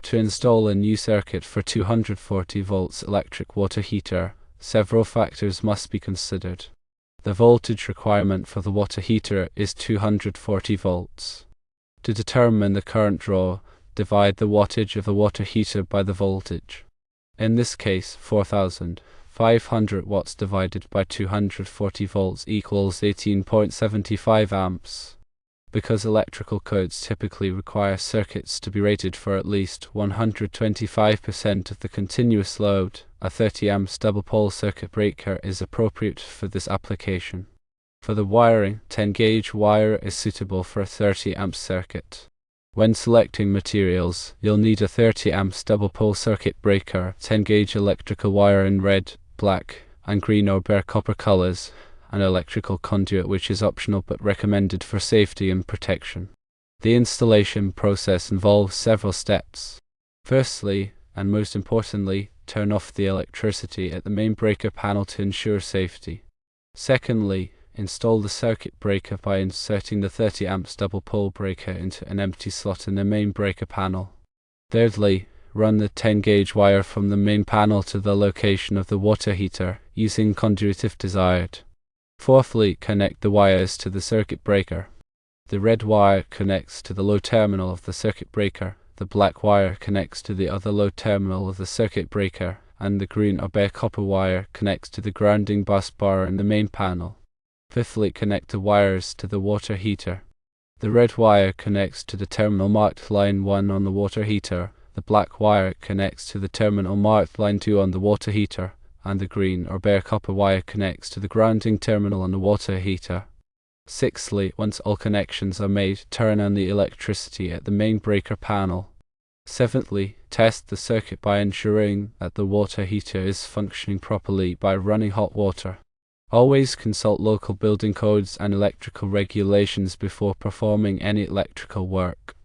To install a new circuit for 240 volts electric water heater, several factors must be considered. The voltage requirement for the water heater is 240 volts. To determine the current draw, divide the wattage of the water heater by the voltage. In this case, 4,500 watts divided by 240 volts equals 18.75 amps. Because electrical codes typically require circuits to be rated for at least 125% of the continuous load, a 30 amps double pole circuit breaker is appropriate for this application. For the wiring, 10-gauge wire is suitable for a 30 amp circuit. When selecting materials, you'll need a 30 amps double pole circuit breaker, 10-gauge electrical wire in red, black, and green or bare copper colors, an electrical conduit which is optional but recommended for safety and protection. The installation process involves several steps. Firstly, and most importantly, turn off the electricity at the main breaker panel to ensure safety. Secondly, install the circuit breaker by inserting the 30 amps double pole breaker into an empty slot in the main breaker panel. Thirdly, run the 10-gauge wire from the main panel to the location of the water heater, using conduit if desired. Fourthly, connect the wires to the circuit breaker. The red wire connects to the low terminal of the circuit breaker, the black wire connects to the other low terminal of the circuit breaker, and the green or bare copper wire connects to the grounding bus bar in the main panel. Fifthly, connect the wires to the water heater. The red wire connects to the terminal marked line 1 on the water heater, the black wire connects to the terminal marked line 2 on the water heater, and the green or bare copper wire connects to the grounding terminal on the water heater. Sixthly, once all connections are made, turn on the electricity at the main breaker panel. Seventhly, test the circuit by ensuring that the water heater is functioning properly by running hot water. Always consult local building codes and electrical regulations before performing any electrical work.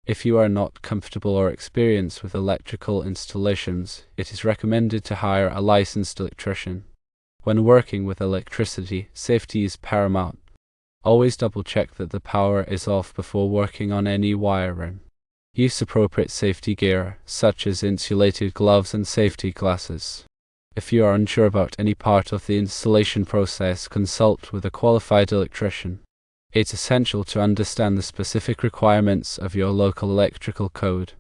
If you are not comfortable or experienced with electrical installations, it is recommended to hire a licensed electrician. When working with electricity, safety is paramount. Always double-check that the power is off before working on any wiring. Use appropriate safety gear, such as insulated gloves and safety glasses. If you are unsure about any part of the installation process, consult with a qualified electrician. It's essential to understand the specific requirements of your local electrical code.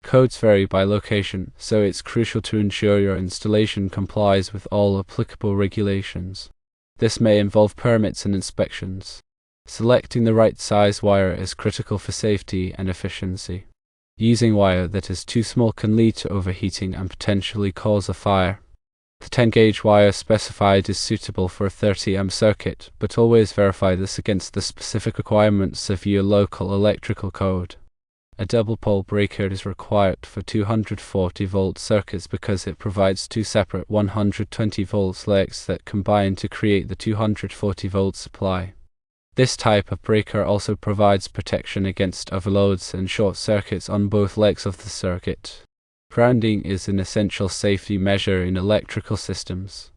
Codes vary by location, so it's crucial to ensure your installation complies with all applicable regulations. This may involve permits and inspections. Selecting the right size wire is critical for safety and efficiency. Using wire that is too small can lead to overheating and potentially cause a fire. The 10-gauge wire specified is suitable for a 30 amp circuit, but always verify this against the specific requirements of your local electrical code. A double pole breaker is required for 240 volt circuits because it provides two separate 120 volts legs that combine to create the 240 volt supply. This type of breaker also provides protection against overloads and short circuits on both legs of the circuit. Grounding is an essential safety measure in electrical systems.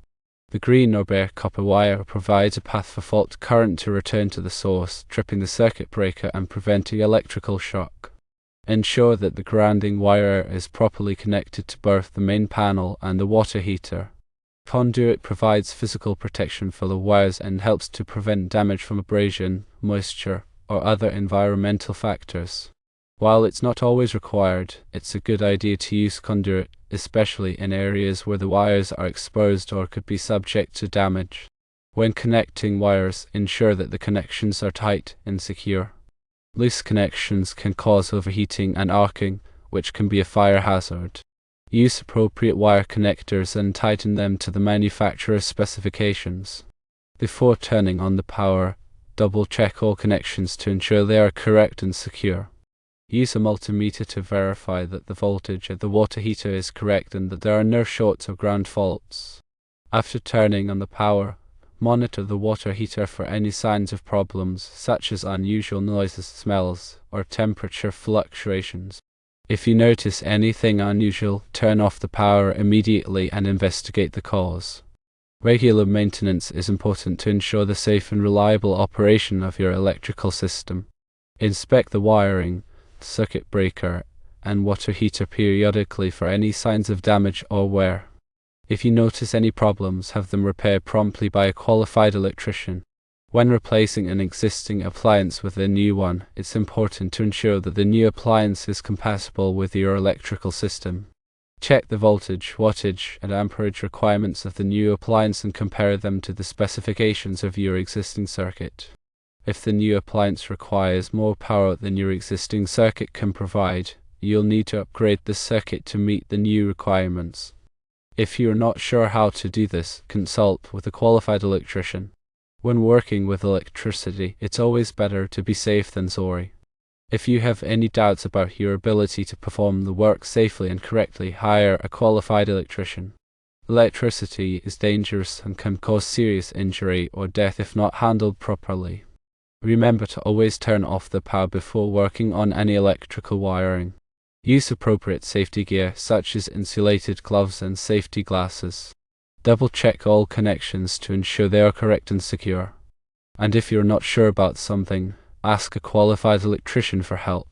The green or bare copper wire provides a path for fault current to return to the source, tripping the circuit breaker and preventing electrical shock. Ensure that the grounding wire is properly connected to both the main panel and the water heater. Conduit provides physical protection for the wires and helps to prevent damage from abrasion, moisture, or other environmental factors. While it's not always required, it's a good idea to use conduit, especially in areas where the wires are exposed or could be subject to damage. When connecting wires, ensure that the connections are tight and secure. Loose connections can cause overheating and arcing, which can be a fire hazard. Use appropriate wire connectors and tighten them to the manufacturer's specifications. Before turning on the power, double-check all connections to ensure they are correct and secure. Use a multimeter to verify that the voltage at the water heater is correct and that there are no shorts or ground faults. After turning on the power, monitor the water heater for any signs of problems, such as unusual noises, smells, or temperature fluctuations. If you notice anything unusual, turn off the power immediately and investigate the cause. Regular maintenance is important to ensure the safe and reliable operation of your electrical system. Inspect the wiring, circuit breaker, and water heater periodically for any signs of damage or wear. If you notice any problems, have them repaired promptly by a qualified electrician. When replacing an existing appliance with a new one, it's important to ensure that the new appliance is compatible with your electrical system. Check the voltage, wattage, and amperage requirements of the new appliance and compare them to the specifications of your existing circuit. If the new appliance requires more power than your existing circuit can provide, you'll need to upgrade the circuit to meet the new requirements. If you're not sure how to do this, consult with a qualified electrician. When working with electricity, it's always better to be safe than sorry. If you have any doubts about your ability to perform the work safely and correctly, hire a qualified electrician. Electricity is dangerous and can cause serious injury or death if not handled properly. Remember to always turn off the power before working on any electrical wiring. Use appropriate safety gear such as insulated gloves and safety glasses. Double check all connections to ensure they are correct and secure. And if you're not sure about something, ask a qualified electrician for help.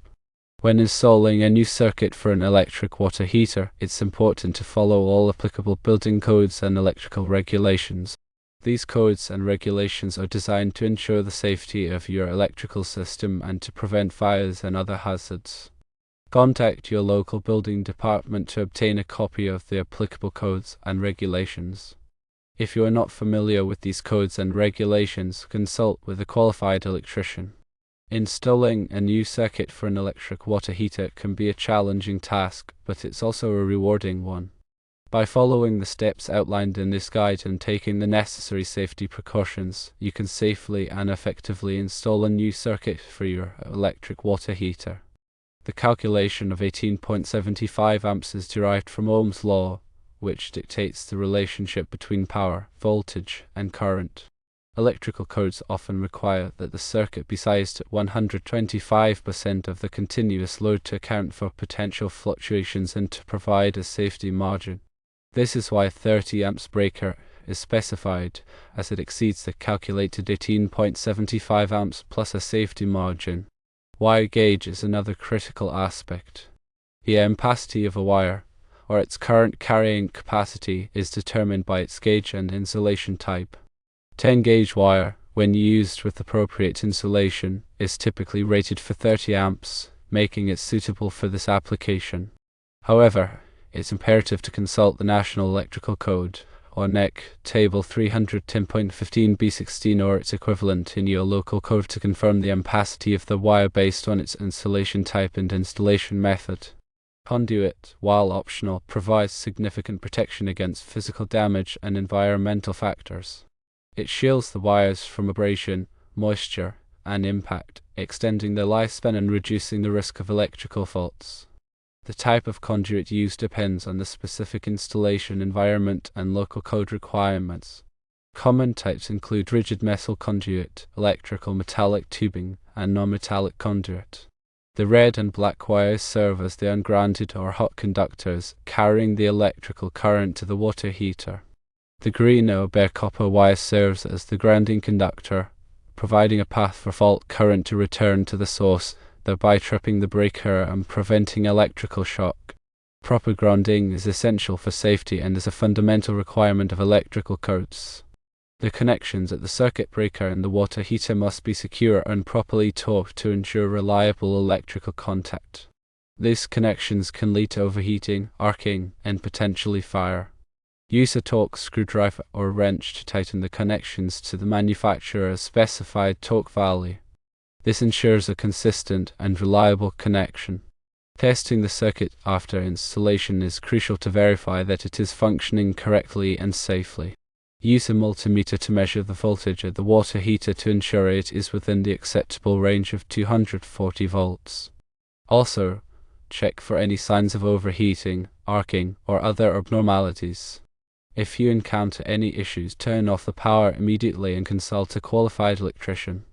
When installing a new circuit for an electric water heater, it's important to follow all applicable building codes and electrical regulations. These codes and regulations are designed to ensure the safety of your electrical system and to prevent fires and other hazards. Contact your local building department to obtain a copy of the applicable codes and regulations. If you are not familiar with these codes and regulations, consult with a qualified electrician. Installing a new circuit for an electric water heater can be a challenging task, but it's also a rewarding one. By following the steps outlined in this guide and taking the necessary safety precautions, you can safely and effectively install a new circuit for your electric water heater. The calculation of 18.75 amps is derived from Ohm's law, which dictates the relationship between power, voltage, and current. Electrical codes often require that the circuit be sized at 125% of the continuous load to account for potential fluctuations and to provide a safety margin. This is why a 30 amps breaker is specified, as it exceeds the calculated 18.75 amps plus a safety margin. Wire gauge is another critical aspect. The ampacity of a wire, or its current carrying capacity, is determined by its gauge and insulation type. 10-gauge wire, when used with appropriate insulation, is typically rated for 30 amps, making it suitable for this application. However, it's imperative to consult the National Electrical Code, or NEC, Table 310.15b16 or its equivalent in your local code to confirm the ampacity of the wire based on its insulation type and installation method. Conduit, while optional, provides significant protection against physical damage and environmental factors. It shields the wires from abrasion, moisture, and impact, extending their lifespan and reducing the risk of electrical faults. The type of conduit used depends on the specific installation environment and local code requirements. Common types include rigid metal conduit, electrical metallic tubing, and non-metallic conduit. The red and black wires serve as the ungrounded or hot conductors, carrying the electrical current to the water heater. The green or bare copper wire serves as the grounding conductor, providing a path for fault current to return to the source, thereby tripping the breaker and preventing electrical shock. Proper grounding is essential for safety and is a fundamental requirement of electrical codes. The connections at the circuit breaker and the water heater must be secure and properly torqued to ensure reliable electrical contact. These connections can lead to overheating, arcing, and potentially fire. Use a torque screwdriver or wrench to tighten the connections to the manufacturer's specified torque value. This ensures a consistent and reliable connection. Testing the circuit after installation is crucial to verify that it is functioning correctly and safely. Use a multimeter to measure the voltage at the water heater to ensure it is within the acceptable range of 240 volts. Also, check for any signs of overheating, arcing, or other abnormalities. If you encounter any issues, turn off the power immediately and consult a qualified electrician.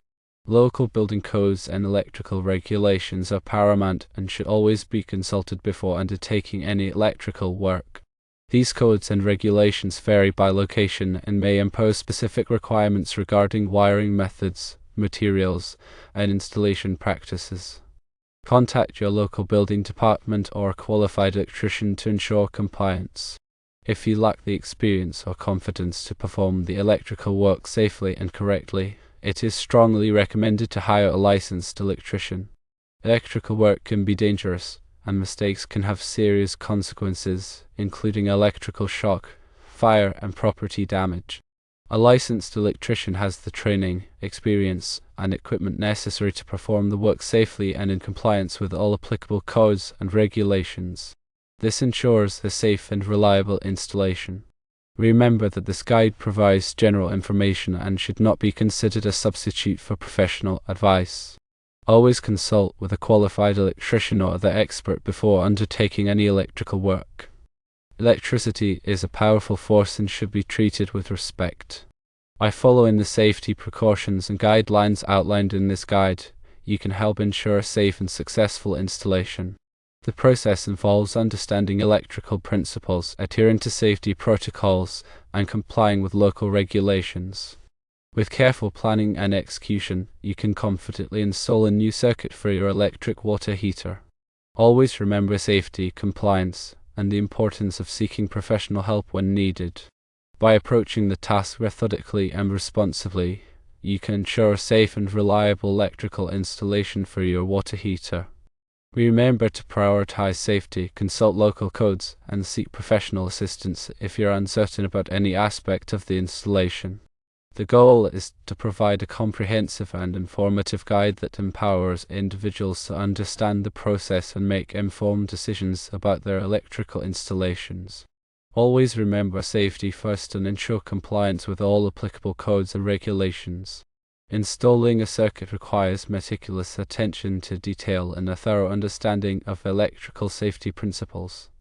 Local building codes and electrical regulations are paramount and should always be consulted before undertaking any electrical work. These codes and regulations vary by location and may impose specific requirements regarding wiring methods, materials, and installation practices. Contact your local building department or a qualified electrician to ensure compliance. If you lack the experience or confidence to perform the electrical work safely and correctly, it is strongly recommended to hire a licensed electrician. Electrical work can be dangerous, and mistakes can have serious consequences, including electrical shock, fire, and property damage. A licensed electrician has the training, experience, and equipment necessary to perform the work safely and in compliance with all applicable codes and regulations. This ensures a safe and reliable installation. Remember that this guide provides general information and should not be considered a substitute for professional advice. Always consult with a qualified electrician or other expert before undertaking any electrical work. Electricity is a powerful force and should be treated with respect. By following the safety precautions and guidelines outlined in this guide, you can help ensure a safe and successful installation. The process involves understanding electrical principles, adhering to safety protocols, and complying with local regulations. With careful planning and execution, you can confidently install a new circuit for your electric water heater. Always remember safety, compliance, and the importance of seeking professional help when needed. By approaching the task methodically and responsibly, you can ensure a safe and reliable electrical installation for your water heater. Remember to prioritize safety, consult local codes, and seek professional assistance if you're uncertain about any aspect of the installation. The goal is to provide a comprehensive and informative guide that empowers individuals to understand the process and make informed decisions about their electrical installations. Always remember safety first and ensure compliance with all applicable codes and regulations. Installing a circuit requires meticulous attention to detail and a thorough understanding of electrical safety principles.